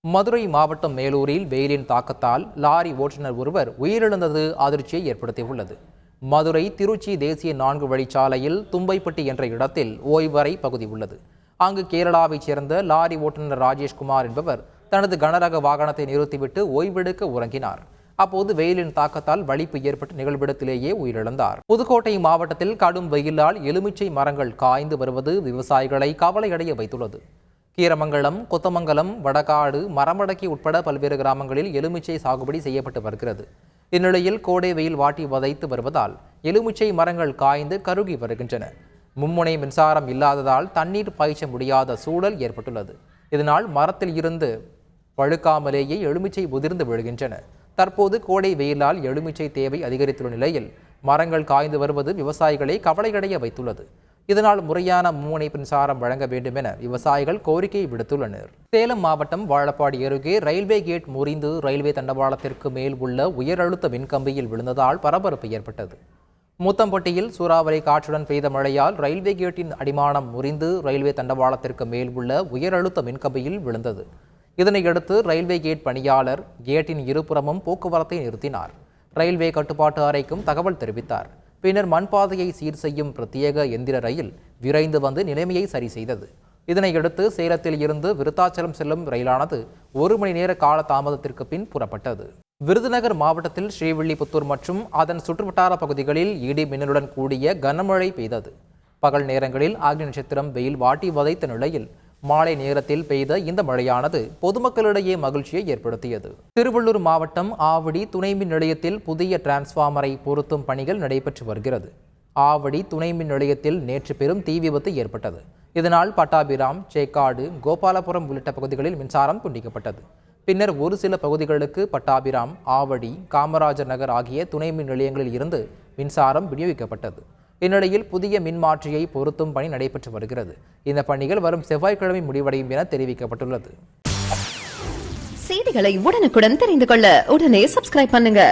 மதுரை மாவட்டம் மேலூரில் வெயிலின் தாக்கத்தால் லாரி ஓட்டுநர் ஒருவர் உயிரிழந்தது அதிர்ச்சியை ஏற்படுத்தியுள்ளது. மதுரை திருச்சி தேசிய 4 வழிச்சாலையில் தும்பைப்பட்டி என்ற இடத்தில் ஓய்வறை பகுதி உள்ளது. அங்கு கேரளாவைச் சேர்ந்த லாரி ஓட்டுநர் ராஜேஷ்குமார் என்பவர் தனது கனரக வாகனத்தை நிறுத்திவிட்டு ஓய்வெடுக்க உறங்கினார். அப்போது வெயிலின் தாக்கத்தால் வலிப்பு ஏற்பட்டு நிகழ்விடத்திலேயே உயிரிழந்தார். புதுக்கோட்டை மாவட்டத்தில் கடும் வெயிலால் எலுமிச்சை மரங்கள் காய்ந்து வருவது விவசாயிகளை கவலையடைய வைத்துள்ளது. கீரமங்கலம், கொத்தமங்கலம், வடகாடு, மரமடக்கி உட்பட பல்வேறு கிராமங்களில் எலுமிச்சை சாகுபடி செய்யப்பட்டு வருகிறது. இந்நிலையில் கோடை வெயில் வாட்டி வதைத்து வருவதால் எலுமிச்சை மரங்கள் காய்ந்து கருகி வருகின்றன. மும்முனை மின்சாரம் இல்லாததால் தண்ணீர் பாய்ச்ச முடியாத சூழல் ஏற்பட்டுள்ளது. இதனால் மரத்தில் இருந்து பழுக்காமலேயே எலுமிச்சை உதிர்ந்து விழுகின்றன. தற்போது கோடை வெயிலால் எலுமிச்சை தேவை அதிகரித்துள்ள நிலையில் மரங்கள் காய்ந்து வருவது விவசாயிகளை கவலையடைய வைத்துள்ளது. இதனால் முறையான மும்முனை மின்சாரம் வழங்க வேண்டும் என விவசாயிகள் கோரிக்கை விடுத்துள்ளனர். சேலம் மாவட்டம் வாழப்பாடி அருகே ரயில்வே கேட் முறிந்து ரயில்வே தண்டவாளத்திற்கு மேல் உள்ள உயரழுத்த மின்கம்பியில் விழுந்ததால் பரபரப்பு ஏற்பட்டது. முத்தம்பட்டியில் சூறாவளி காற்றுடன் பெய்த மழையால் ரயில்வே கேட்டின் அடிமானம் முறிந்து ரயில்வே தண்டவாளத்திற்கு மேல் உள்ள உயரழுத்த மின்கம்பியில் விழுந்தது. இதனையடுத்து ரயில்வே கேட் பணியாளர் கேட்டின் இருபுறமும் போக்குவரத்தை நிறுத்தினார். ரயில்வே கட்டுப்பாட்டு அறைக்கும் தகவல் தெரிவித்தார். பின்னர் மண்பாதையை சீர் செய்யும் பிரத்யேக எந்திர ரயில் விரைந்து வந்து நிலைமையை சரி செய்தது. இதனையடுத்து சேலத்தில் இருந்து விருத்தாச்சலம் செல்லும் ரயிலானது 1 மணி நேர கால தாமதத்திற்கு பின் புறப்பட்டது. விருதுநகர் மாவட்டத்தில் ஸ்ரீவில்லிபுத்தூர் மற்றும் அதன் சுற்றுவட்டார பகுதிகளில் இடி மின்னலுடன் கூடிய கனமழை பெய்தது. பகல் நேரங்களில் அக்னி நட்சத்திரம் வெயில் வாட்டி வதைத்த நிலையில் மாலை நேரத்தில் பெய்த இந்த மழையானது பொதுமக்களிடையே மகிழ்ச்சியை ஏற்படுத்தியது. திருவள்ளூர் மாவட்டம் ஆவடி துணை மின் நிலையத்தில் புதிய டிரான்ஸ்பார்மரை பொருத்தும் பணிகள் நடைபெற்று வருகிறது. ஆவடி துணை மின் நிலையத்தில் நேற்று பெரும் தீ விபத்து ஏற்பட்டது. இதனால் பட்டாபிராம், சேக்காடு, கோபாலபுரம் உள்ளிட்ட பகுதிகளில் மின்சாரம் துண்டிக்கப்பட்டது. பின்னர் ஒரு சில பகுதிகளுக்கு பட்டாபிராம், ஆவடி, காமராஜர் நகர் ஆகிய துணை மின் நிலையங்களில் இருந்து மின்சாரம் விநியோகிக்கப்பட்டது. இந்நிலையில் புதிய மின்மாற்றியை பொருத்தும் பணி நடைபெற்று வருகிறது. இந்த பணிகள் வரும் செவ்வாய்க்கிழமை முடிவடையும் என தெரிவிக்கப்பட்டுள்ளது. செய்திகளை உடனுக்குடன் தெரிந்து கொள்ள உடனே சப்ஸ்கிரைப் பண்ணுங்க.